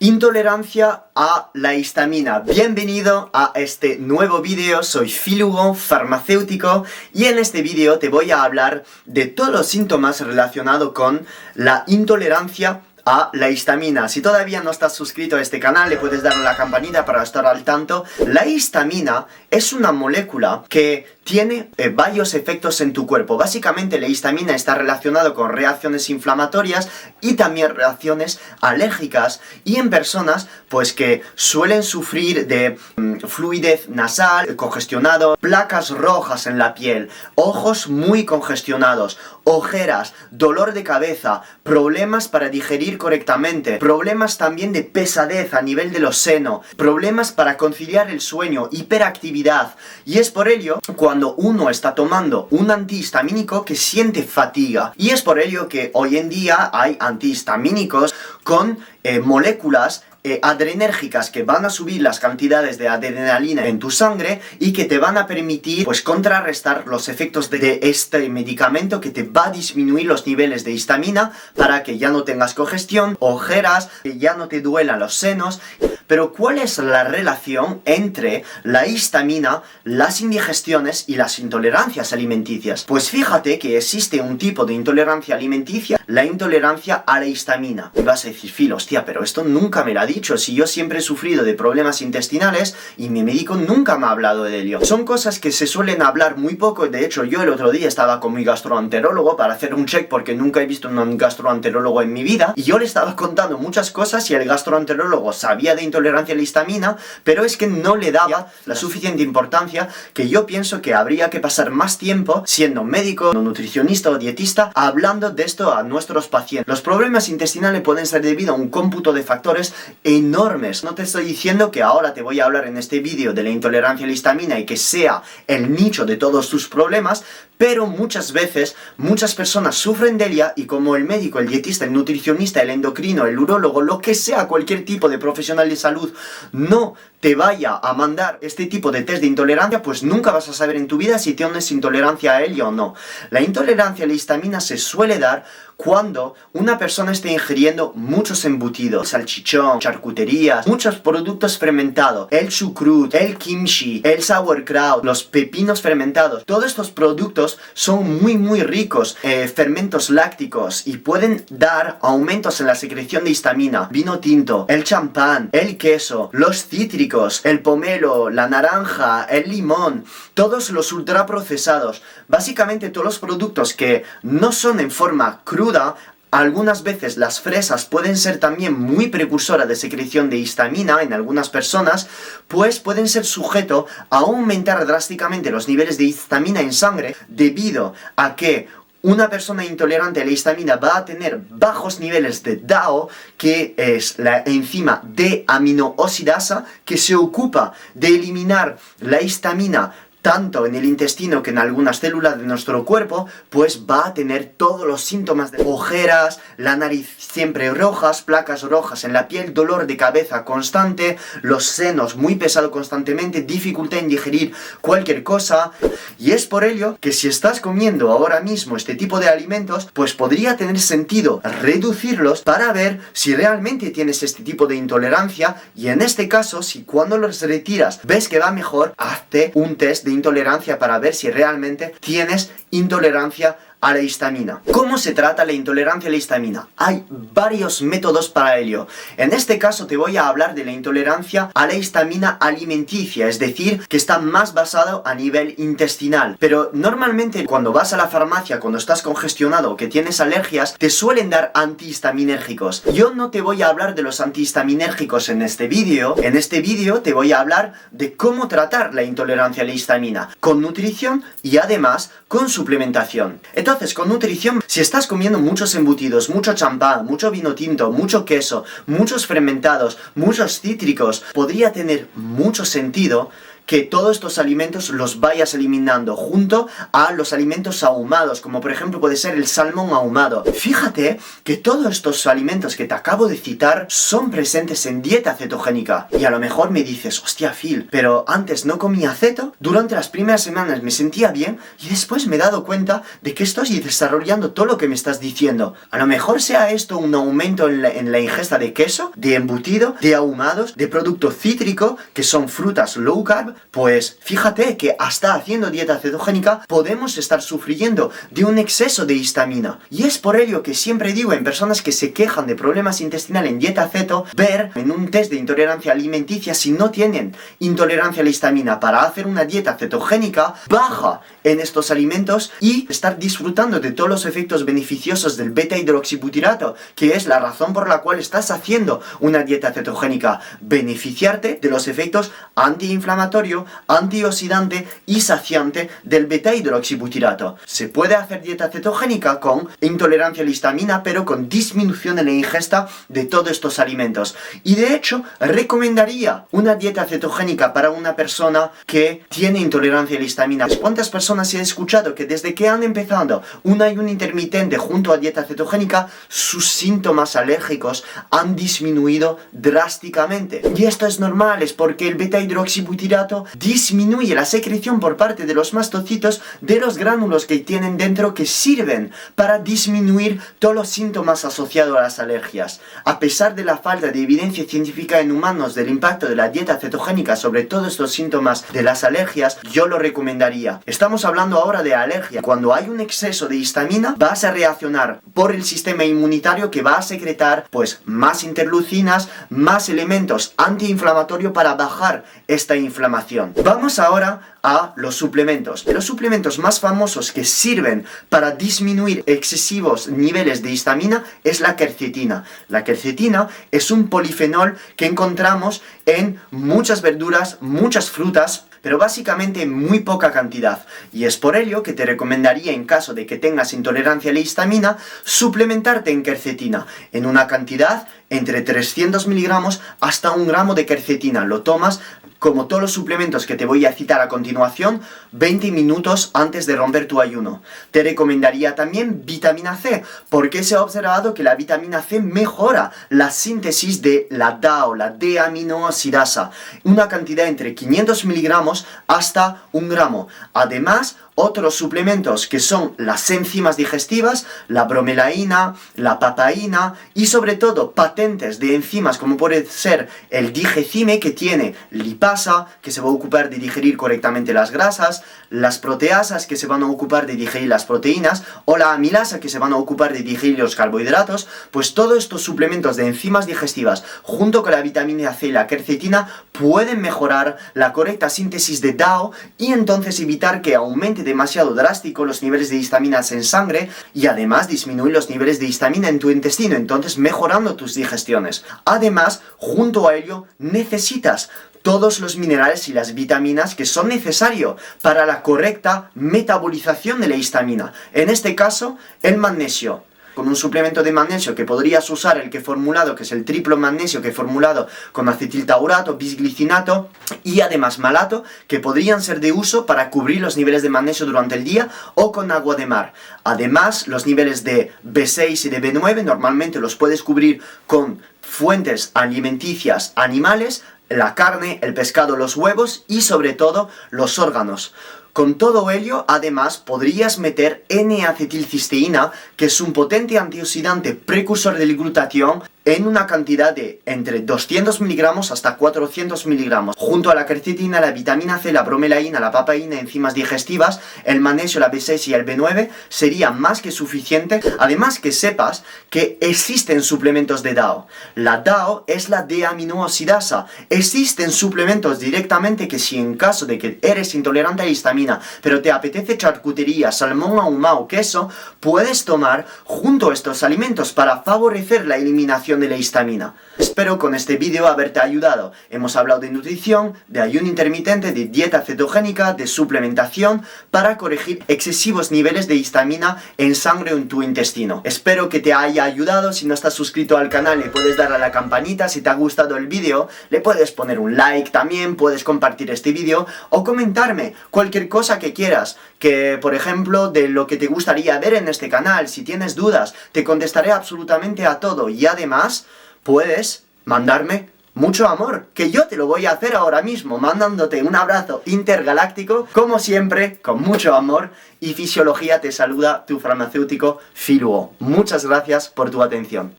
Intolerancia a la histamina. Bienvenido a este nuevo vídeo, soy Phil Hugo, farmacéutico, y en este vídeo te voy a hablar de todos los síntomas relacionados con la intolerancia a la histamina. Si todavía no estás suscrito a este canal, le puedes dar a la campanita para estar al tanto. La histamina es una molécula que tiene varios efectos en tu cuerpo. Básicamente la histamina está relacionada con reacciones inflamatorias y también reacciones alérgicas, y en personas pues que suelen sufrir de fluidez nasal, congestionado, placas rojas en la piel, ojos muy congestionados, ojeras, dolor de cabeza, problemas para digerir correctamente, problemas también de pesadez a nivel de los senos, problemas para conciliar el sueño, hiperactividad. Y es por ello cuando uno está tomando un antihistamínico que siente fatiga. Y es por ello que hoy en día hay antihistamínicos con moléculas adrenérgicas que van a subir las cantidades de adrenalina en tu sangre y que te van a permitir pues contrarrestar los efectos de este medicamento, que te va a disminuir los niveles de histamina para que ya no tengas congestión, ojeras, que ya no te duelan los senos. Pero ¿cuál es la relación entre la histamina, las indigestiones y las intolerancias alimenticias? Pues fíjate que existe un tipo de intolerancia alimenticia, la intolerancia a la histamina. Y vas a decir, Phil, hostia, pero esto nunca me lo ha dicho, si yo siempre he sufrido de problemas intestinales y mi médico nunca me ha hablado de ello. Son cosas que se suelen hablar muy poco. De hecho, yo el otro día estaba con mi gastroenterólogo para hacer un check porque nunca he visto un gastroenterólogo en mi vida, y yo le estaba contando muchas cosas y el gastroenterólogo sabía de intolerancia a la histamina, pero es que no le daba la suficiente importancia, que yo pienso que habría que pasar más tiempo siendo médico, nutricionista o dietista, hablando de esto a nuestros pacientes. Los problemas intestinales pueden ser debido a un cómputo de factores enormes. No te estoy diciendo que ahora te voy a hablar en este vídeo de la intolerancia a la histamina y que sea el nicho de todos tus problemas, pero muchas veces muchas personas sufren de ella, y como el médico, el dietista, el nutricionista, el endocrino, el urólogo, lo que sea, cualquier tipo de profesional de salud no te vaya a mandar este tipo de test de intolerancia, pues nunca vas a saber en tu vida si tienes intolerancia a ella o no. La intolerancia a la histamina se suele dar cuando una persona esté ingiriendo muchos embutidos, salchichón, charcuterías, muchos productos fermentados, el chucrut, el kimchi, el sauerkraut, los pepinos fermentados. Todos estos productos son muy ricos fermentos lácticos y pueden dar aumentos en la secreción de histamina. Vino tinto, el champán, el queso, los cítricos, el pomelo, la naranja, el limón, todos los ultraprocesados, básicamente todos los productos que no son en forma cruda. Algunas veces las fresas pueden ser también muy precursoras de secreción de histamina en algunas personas, pues pueden ser sujetos a aumentar drásticamente los niveles de histamina en sangre, debido a que una persona intolerante a la histamina va a tener bajos niveles de DAO, que es la enzima D-aminooxidasa, que se ocupa de eliminar la histamina tanto en el intestino que en algunas células de nuestro cuerpo, pues va a tener todos los síntomas de ojeras, la nariz siempre rojas, placas rojas en la piel, dolor de cabeza constante, los senos muy pesados constantemente, dificultad en digerir cualquier cosa. Y es por ello que si estás comiendo ahora mismo este tipo de alimentos, pues podría tener sentido reducirlos para ver si realmente tienes este tipo de intolerancia, y en este caso, si cuando los retiras ves que va mejor, hazte un test de intolerancia para ver si realmente tienes intolerancia a la histamina. ¿Cómo se trata la intolerancia a la histamina? Hay varios métodos para ello. En este caso te voy a hablar de la intolerancia a la histamina alimenticia, es decir, que está más basado a nivel intestinal. Pero normalmente cuando vas a la farmacia, cuando estás congestionado o que tienes alergias, te suelen dar antihistaminérgicos. Yo no te voy a hablar de los antihistaminérgicos en este vídeo. En este vídeo te voy a hablar de cómo tratar la intolerancia a la histamina, con nutrición y además con suplementación. Entonces, con nutrición, si estás comiendo muchos embutidos, mucho champán, mucho vino tinto, mucho queso, muchos fermentados, muchos cítricos, podría tener mucho sentido que todos estos alimentos los vayas eliminando junto a los alimentos ahumados, como por ejemplo puede ser el salmón ahumado. Fíjate que todos estos alimentos que te acabo de citar son presentes en dieta cetogénica. Y a lo mejor me dices, hostia Phil, pero antes no comía ceto, durante las primeras semanas me sentía bien y después me he dado cuenta de que estoy desarrollando todo lo que me estás diciendo. A lo mejor sea esto un aumento en la ingesta de queso, de embutido, de ahumados, de producto cítrico, que son frutas low carb. Pues fíjate que hasta haciendo dieta cetogénica podemos estar sufriendo de un exceso de histamina. Y es por ello que siempre digo en personas que se quejan de problemas intestinales en dieta ceto, ver en un test de intolerancia alimenticia si no tienen intolerancia a la histamina para hacer una dieta cetogénica baja en estos alimentos y estar disfrutando de todos los efectos beneficiosos del beta-hidroxibutirato, que es la razón por la cual estás haciendo una dieta cetogénica, beneficiarte de los efectos antiinflamatorio, antioxidante y saciante del beta-hidroxibutirato. Se puede hacer dieta cetogénica con intolerancia a la histamina, pero con disminución en la ingesta de todos estos alimentos. Y de hecho, recomendaría una dieta cetogénica para una persona que tiene intolerancia a la histamina. ¿Cuántas personas he escuchado que desde que han empezado un ayuno intermitente junto a dieta cetogénica, sus síntomas alérgicos han disminuido drásticamente? Y esto es normal, es porque el beta-hidroxibutirato disminuye la secreción por parte de los mastocitos de los gránulos que tienen dentro, que sirven para disminuir todos los síntomas asociados a las alergias. A pesar de la falta de evidencia científica en humanos del impacto de la dieta cetogénica sobre todos estos síntomas de las alergias, yo lo recomendaría. Estamos hablando ahora de alergia. Cuando hay un exceso de histamina, vas a reaccionar por el sistema inmunitario, que va a secretar pues más interleucinas, más elementos antiinflamatorios para bajar esta inflamación. Vamos ahora a los suplementos. Los suplementos más famosos que sirven para disminuir excesivos niveles de histamina es la quercetina. La quercetina es un polifenol que encontramos en muchas verduras, muchas frutas, pero básicamente en muy poca cantidad. Y es por ello que te recomendaría, en caso de que tengas intolerancia a la histamina, suplementarte en quercetina en una cantidad entre 300 miligramos hasta 1 gramo de quercetina. Lo tomas, como todos los suplementos que te voy a citar a continuación, 20 minutos antes de romper tu ayuno. Te recomendaría también vitamina C, porque se ha observado que la vitamina C mejora la síntesis de la DAO, la D-aminoxidasa, una cantidad entre 500 miligramos hasta 1 gramo. Además, otros suplementos que son las enzimas digestivas, la bromelaína, la papaína y sobre todo patentes de enzimas como puede ser el digecime, que tiene lipasa, que se va a ocupar de digerir correctamente las grasas, las proteasas, que se van a ocupar de digerir las proteínas, o la amilasa, que se van a ocupar de digerir los carbohidratos. Pues todos estos suplementos de enzimas digestivas junto con la vitamina C y la quercetina pueden mejorar la correcta síntesis de DAO y entonces evitar que aumente demasiado drástico los niveles de histaminas en sangre, y además disminuir los niveles de histamina en tu intestino, entonces mejorando tus digestiones. Además, junto a ello, necesitas todos los minerales y las vitaminas que son necesarios para la correcta metabolización de la histamina. En este caso, el magnesio. Con un suplemento de magnesio que podrías usar el que he formulado, que es el triplo magnesio que he formulado con acetiltaurato, bisglicinato y además malato, que podrían ser de uso para cubrir los niveles de magnesio durante el día, o con agua de mar. Además, los niveles de B6 y de B9 normalmente los puedes cubrir con fuentes alimenticias animales, la carne, el pescado, los huevos y sobre todo los órganos. Con todo ello, además, podrías meter N-acetilcisteína, que es un potente antioxidante precursor del glutatión, en una cantidad de entre 200 miligramos hasta 400 miligramos. Junto a la quercetina, la vitamina C, la bromelaína, la papaína, enzimas digestivas, el magnesio, la B6 y el B9 sería más que suficiente. Además, que sepas que existen suplementos de DAO. La DAO es la D-aminoxidasa. Existen suplementos directamente que, si en caso de que eres intolerante a la histamina, pero te apetece charcutería, salmón ahumado, queso, puedes tomar junto a estos alimentos para favorecer la eliminación regulación de la histamina. Espero con este vídeo haberte ayudado. Hemos hablado de nutrición, de ayuno intermitente, de dieta cetogénica, de suplementación para corregir excesivos niveles de histamina en sangre o en tu intestino. Espero que te haya ayudado. Si no estás suscrito al canal, le puedes dar a la campanita. Si te ha gustado el vídeo, le puedes poner un like también, puedes compartir este vídeo o comentarme cualquier cosa que quieras, que por ejemplo de lo que te gustaría ver en este canal. Si tienes dudas, te contestaré absolutamente a todo y además puedes mandarme mucho amor, que yo te lo voy a hacer ahora mismo, mandándote un abrazo intergaláctico, como siempre, con mucho amor. Y Fisiología te saluda, tu farmacéutico Phil Hugo. Muchas gracias por tu atención.